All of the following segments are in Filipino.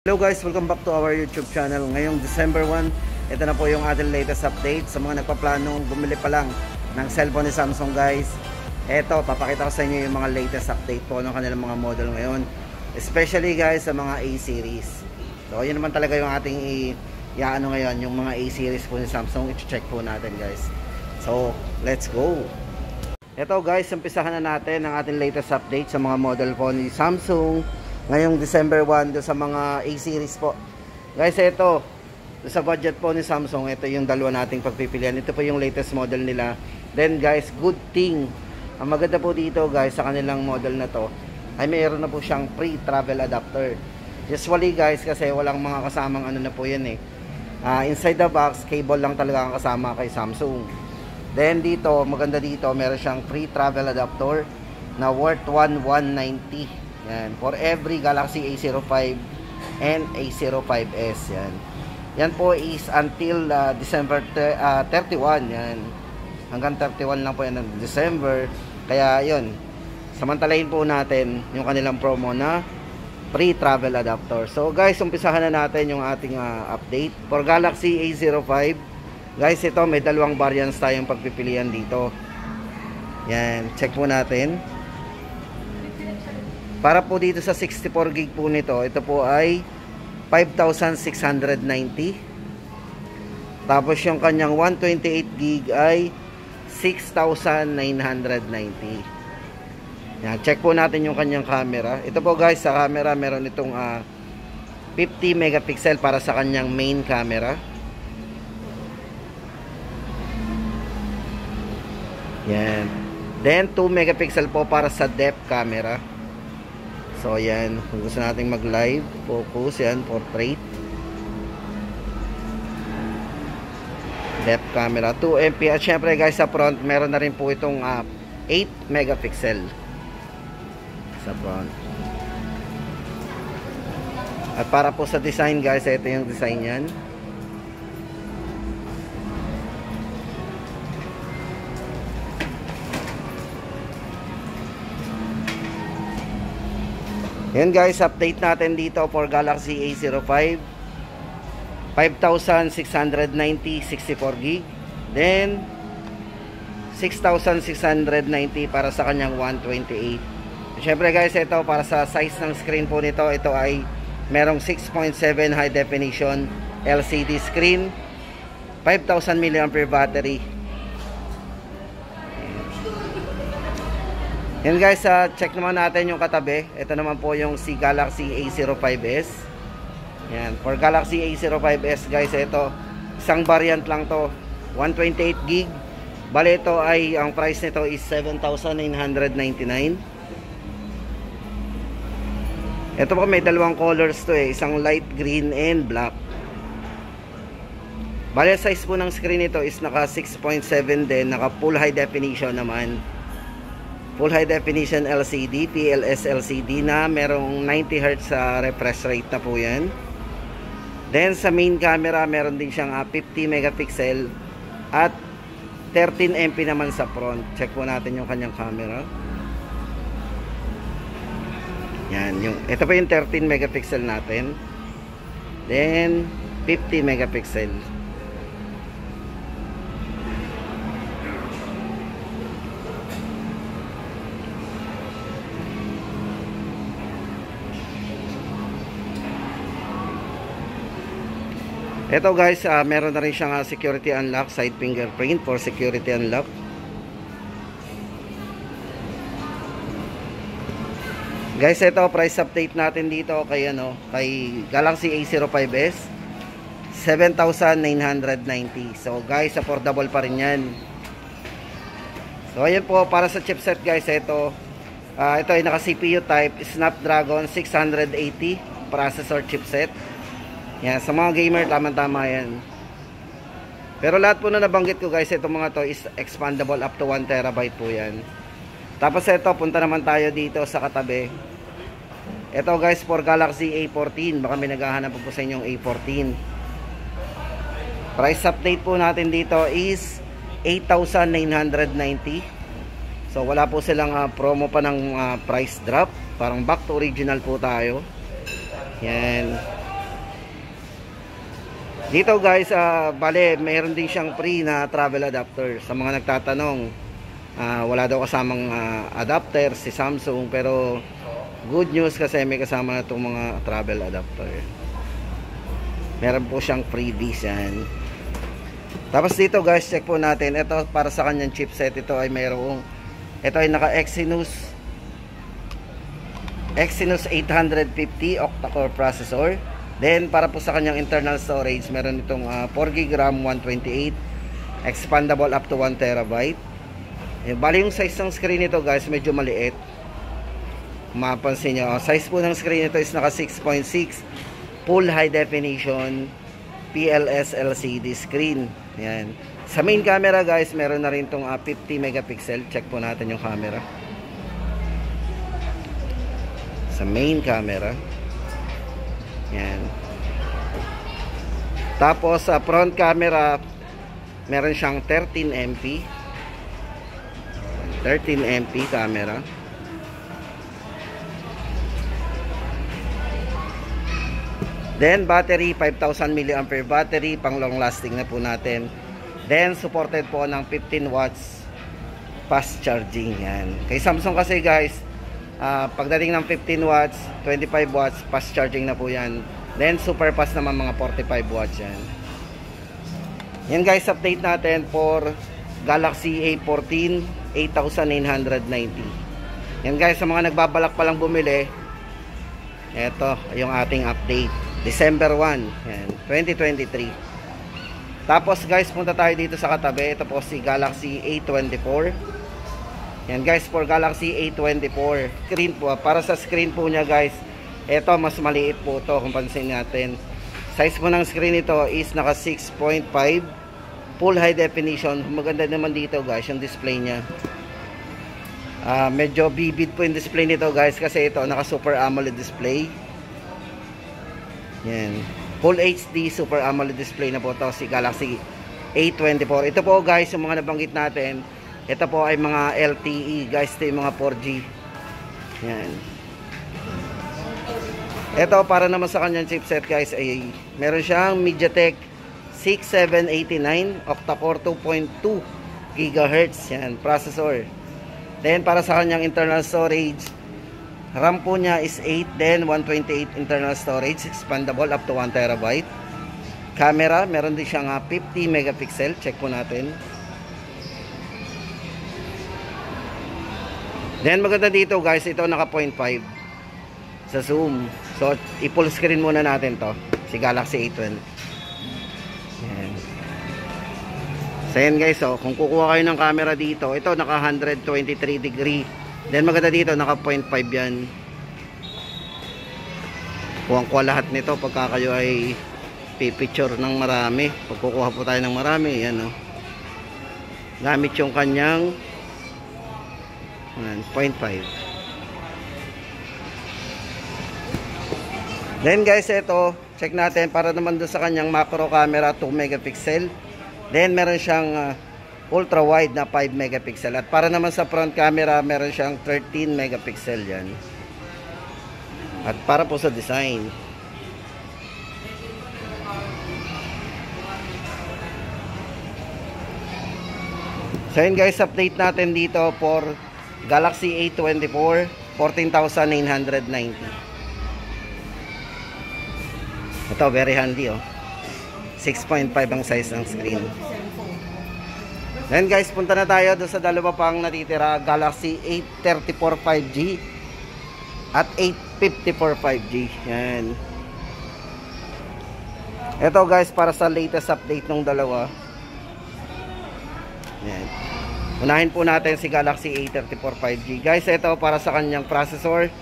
Hello guys, welcome back to our YouTube channel. Ngayong December 1, ito na po yung ating latest update sa mga nagpaplanong bumili pa lang ng cellphone ni Samsung guys. Ito, papakita ko sa inyo yung mga latest update po ng kanilang mga model ngayon, especially guys sa mga A series. So yun naman talaga yung ating iaano ngayon, yung mga A series po ni Samsung. I-check po natin guys. So let's go. Ito guys, umpisahan na natin ang ating latest update sa mga model po ni Samsung ngayong December 1 do sa mga A series po. Guys, ito sa budget po ni Samsung, ito yung dalawa nating pagpipilian. Ito po yung latest model nila. Then guys, good thing, ang maganda po dito guys sa kanilang model na to ay mayroon na po siyang free travel adapter. Usually guys, kasi walang mga kasamang ano na po yan inside the box, cable lang talaga ang kasama kay Samsung. Then dito, maganda dito, meron siyang free travel adapter na worth 1,190. Yan, for every Galaxy A05 and A05s. Yan. Yan po is until December 31. Yan. Hanggang 31 lang po yan ng December. Kaya yun, samantalahin po natin yung kanilang promo na free travel adapter. So guys, umpisahan na natin yung ating update. For Galaxy A05, guys, ito may dalawang variants tayong pagpipilian dito. Yan, check po natin. Para po dito sa 64 gig po nito, ito po ay 5,690. Tapos yung kanyang 128 gig ay 6,990. Yan, check po natin yung kanyang camera. Ito po guys, sa camera meron itong 50 megapixel para sa kanyang main camera. Yan. Then 2 megapixel po para sa depth camera. So yan, kung gusto nating mag live focus, yan, portrait, depth camera, 2 MP. At syempre guys, sa front meron na rin po itong 8 megapixel sa front. At para po sa design guys, ito yung design yan. Yan guys, update natin dito for Galaxy A05, 5,690 64 gig. Then 6,690 para sa kanyang 128. Siyempre guys, ito para sa size ng screen po nito, ito ay merong 6.7 high definition LCD screen, 5,000 mAh battery. Yan guys, check naman natin yung katabi. Ito naman po yung si Galaxy A05s. Yan, for Galaxy A05s guys, ito isang variant lang to, 128 gig. Bale ito ay, ang price nito is 7,999. Ito po may dalawang colors to isang light green and black. Bale size po ng screen nito is naka 6.7 din, naka full high definition naman. Full high definition LCD, PLS LCD na merong 90 Hz refresh rate na po yan. Then sa main camera meron din siyang 50 megapixel at 13 MP naman sa front. Check po natin yung kanyang camera. Yan, ito pa yung 13 megapixel natin. Then 50 megapixel. Ito guys, meron na rin siyang security unlock, side fingerprint for security unlock. Guys, ito price update natin dito kay Galaxy A05s, 7,990. So guys, affordable pa rin yan. So ayan po, para sa chipset guys, ito ay naka CPU type Snapdragon 680 processor chipset. Yan, sa mga gamer, tama-tama yan. Pero lahat po na nabanggit ko guys, itong mga to is expandable up to 1 terabyte po yan. Tapos ito, punta naman tayo dito sa katabi. Ito guys, for Galaxy A14, baka may naghahanap po sa inyong A14. Price update po natin dito is 8,990. So wala po silang promo pa ng price drop. Parang back to original po tayo. Yan. Dito guys, bale, mayroon din siyang free na travel adapter. Sa mga nagtatanong, wala daw kasamang adapter si Samsung, pero good news kasi may kasama na itong mga travel adapter. Meron po siyang freebies yan. Tapos dito guys, check po natin. Ito para sa kanyang chipset. Ito ay mayroong, ito ay naka Exynos 850 octa-core processor. Then para po sa kanyang internal storage, meron itong 4GB RAM 128, expandable up to 1TB. Bali yung size ng screen nito guys, medyo maliit. Mapansin nyo, size po ng screen nito is naka 6.6 full high definition PLS LCD screen. Yan. Sa main camera guys, meron na rin tong 50 megapixel. Check po natin yung camera. Sa main camera. Yan. Tapos sa front camera, meron siyang 13MP. 13MP camera. Then battery, 5,000 mAh battery, pang long lasting na po natin. Then supported po ng 15 watts fast charging. Yan. Kay Samsung kasi guys, pagdating ng 15 watts, 25 watts fast charging na po yan. Then super fast naman mga 45 watts yan. Yan guys, update natin for Galaxy A14 8,990. Yan guys, sa mga nagbabalak pa lang bumili, eto yung ating update. December 1, yan, 2023. Tapos guys, punta tayo dito sa katabi. Ito po si Galaxy A24. Yan guys, for Galaxy A24 screen po, para sa screen po niya guys, ito mas maliit po to kung pansin natin. Size po ng screen ito is naka 6.5 full high definition. Maganda naman dito guys yung display niya. Medyo vivid po yung display nito guys, kasi ito naka Super AMOLED display. Yan. Full HD Super AMOLED display na po to si Galaxy A24. Ito po guys, yung mga nabanggit natin, ito po ay mga LTE guys, ito yung mga 4G. Yan. Ito para naman sa kanyang chipset guys, ay meron siyang MediaTek 6789 octa-core 2.2 GHz yan, processor. Then para sa kanyang internal storage, RAM po niya is 8, then 128 internal storage, expandable up to 1TB. Camera, meron din siyang 50 megapixel. Check po natin. Then maganda dito guys, ito naka 0.5 sa zoom. So i-full screen muna natin to, si Galaxy A12. Yan. So yan guys, kung kukuha kayo ng camera dito, ito naka 123 degree. Then maganda dito, naka 0.5 yan. Kuha lahat nito pagka kayo ay pipicture ng marami. Pag kukuha po tayo ng marami, yan o. Gamit yung kanyang 0.5. Then guys, ito, check natin para naman doon sa kanyang macro camera, 2 megapixel. Then meron siyang ultra wide na 5 megapixel. At para naman sa front camera, meron siyang 13 megapixel yan. At para po sa design, so yun guys, update natin dito for Galaxy A24 14,990. Ito very handy 6.5 ang size ng screen. Then guys, punta na tayo doon sa dalawa pang natitira, Galaxy A34 5G at A54 5G. Yan. Ito guys, para sa latest update ng dalawa. Yan. Unahin po natin si Galaxy A34 5G. Guys, ito para sa kanyang processor.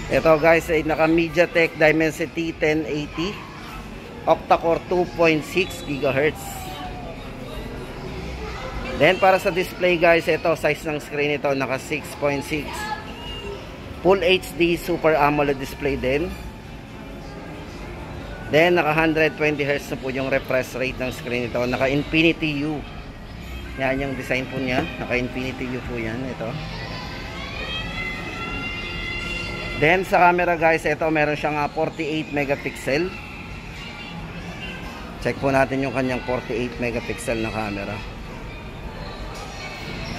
Ito guys, ay naka MediaTek Dimensity 1080 octa-core 2.6 GHz. Then para sa display guys, ito size ng screen ito naka 6.6 Full HD Super AMOLED display din. Then naka 120Hz na po yung refresh rate ng screen ito. Naka Infinity U. Yan yung design po niya. Naka Infinity U po yan. Ito. Then sa camera guys, ito meron siyang 48 megapixel. Check po natin yung kanyang 48 megapixel na camera.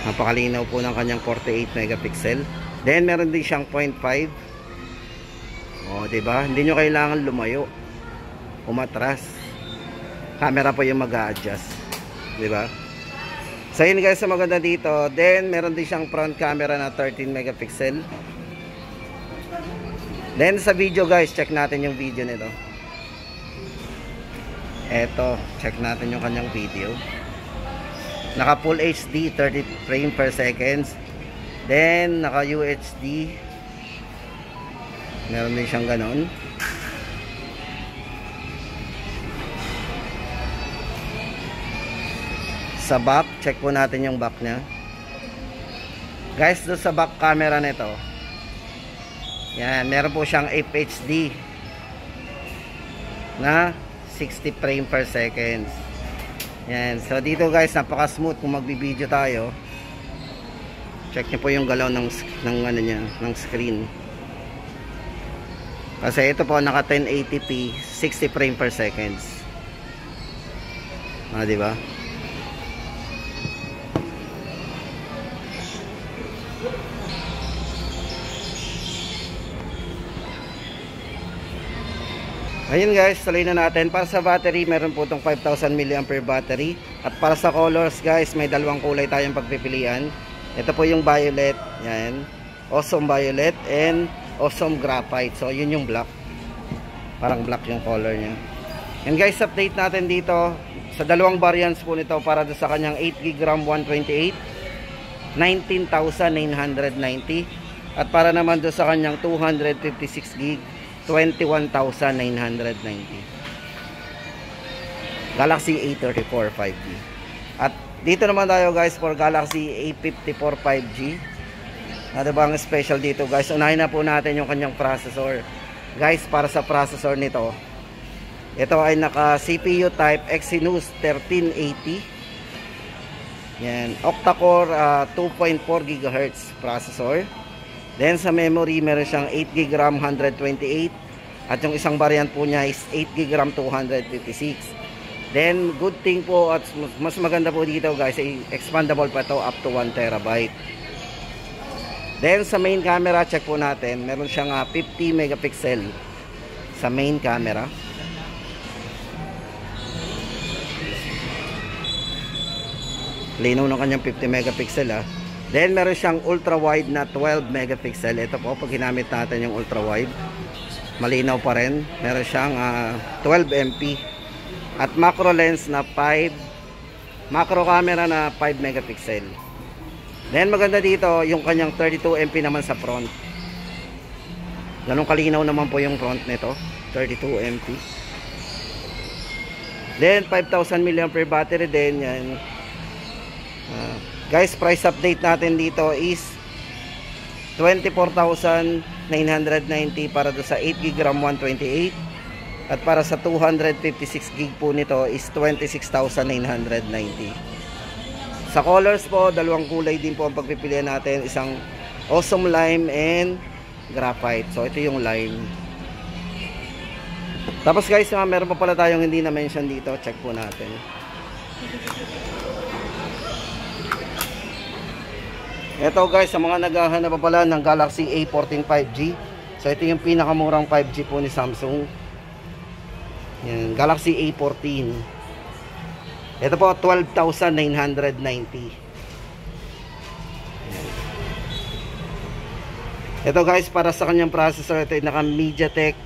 Napakalinaw po ng kanyang 48 megapixel. Then meron din siyang 0.5. Oh, 'di ba? Hindi nyo kailangan lumayo, umatras. Camera po yung mag-a-adjust, 'di ba? So yun guys, sa maganda dito. Then meron din siyang front camera na 13 megapixel. Then sa video guys, check natin yung video nito. Eto, check natin yung kanyang video. Naka full HD 30 frame per seconds. Then naka UHD. Meron din siyang ganon. Sa back, check po natin yung back nya. Guys, doon sa back camera nito, yan, meron po siyang FHD na 60 frame per seconds. Yan. So dito guys, napaka smooth kung magbi-video tayo. Check niyo po yung galaw ng ano niya, ng screen. Kasi ito po naka 1080p, 60 frame per seconds. Ah, di ba? Ayun guys, tuloy na natin. Para sa battery, meron po itong 5000 mAh battery. At para sa colors guys, may dalawang kulay tayong pagpipilian. Ito po yung violet, yan, awesome violet, and awesome graphite. So yun yung black, parang black yung color nya. And guys, update natin dito sa dalawang variants po nito. Para sa kanyang 8GB RAM 128, 19,990. At para naman doon sa kanyang 256GB, 21,990. Galaxy A34 5G. At dito naman tayo guys for Galaxy A54 5G. Ano ba ang special dito guys? Unahin na po natin yung kanyang processor. Guys, para sa processor nito, ito ay naka CPU type Exynos 1380. Yan, octa-core 2.4 GHz processor. Then sa memory, meron siyang 8GB RAM 128. At yung isang variant po niya is 8GB RAM 256. Then good thing po at mas maganda po dito guys, ay expandable pa to up to 1TB. Then sa main camera, check po natin, meron siyang 50 megapixel sa main camera. Linaw ng kanyang 50 megapixel Then meron siyang ultra wide na 12 megapixel. Ito po, pag ginamit natin yung ultra wide, malinaw pa rin. Meron siyang 12 MP. At macro lens na 5, macro camera na 5 megapixel. Then maganda dito yung kanyang 32 MP naman sa front. Ganun kalinaw naman po yung front nito, 32 MP. Then 5,000 mAh battery din yan. Guys, price update natin dito is 24,990 para do sa 8GB RAM 128. At para sa 256GB po nito is 26,990. Sa colors po, dalawang kulay din po ang pagpipilian natin. Isang awesome lime and graphite. So ito yung lime. Tapos guys, meron pa pala tayong hindi na mention dito. Check po natin. Ito guys, sa mga naghahanap pa pala ng Galaxy A14 5G. So ito yung pinakamurang 5G po ni Samsung. Yan, Galaxy A14. Ito po 12,990. Ito guys, para sa kanyang processor, ito yung naka MediaTek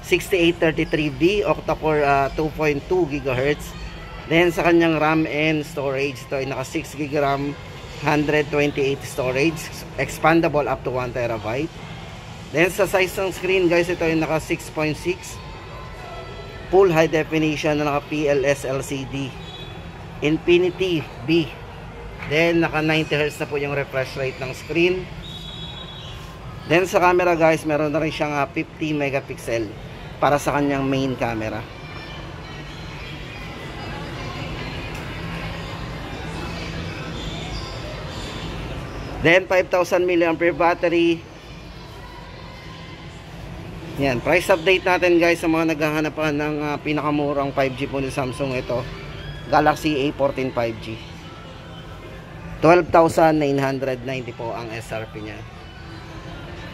6833B octa-core 2.2 GHz. Then sa kanyang RAM and storage, ito ay naka 6GB RAM 128 storage, expandable up to 1TB. Then sa size ng screen guys, ito ay naka 6.6 full high definition na naka PLS LCD Infinity B. Then naka 90Hz na po yung refresh rate ng screen. Then sa camera guys, meron na rin siyang 50 megapixel para sa kanyang main camera. Then 5,000 mAh battery. Yan, price update natin guys sa mga naghahanap ng pinakamurang 5G po ni Samsung. Ito, Galaxy A14 5G. 12,990 po ang SRP niya.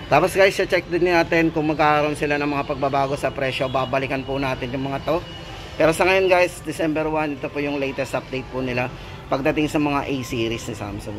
Tapos guys, check din natin kung magkakaroon sila ng mga pagbabago sa presyo. Babalikan po natin yung mga to. Pero sa ngayon guys, December 1, ito po yung latest update po nila pagdating sa mga A series ni Samsung.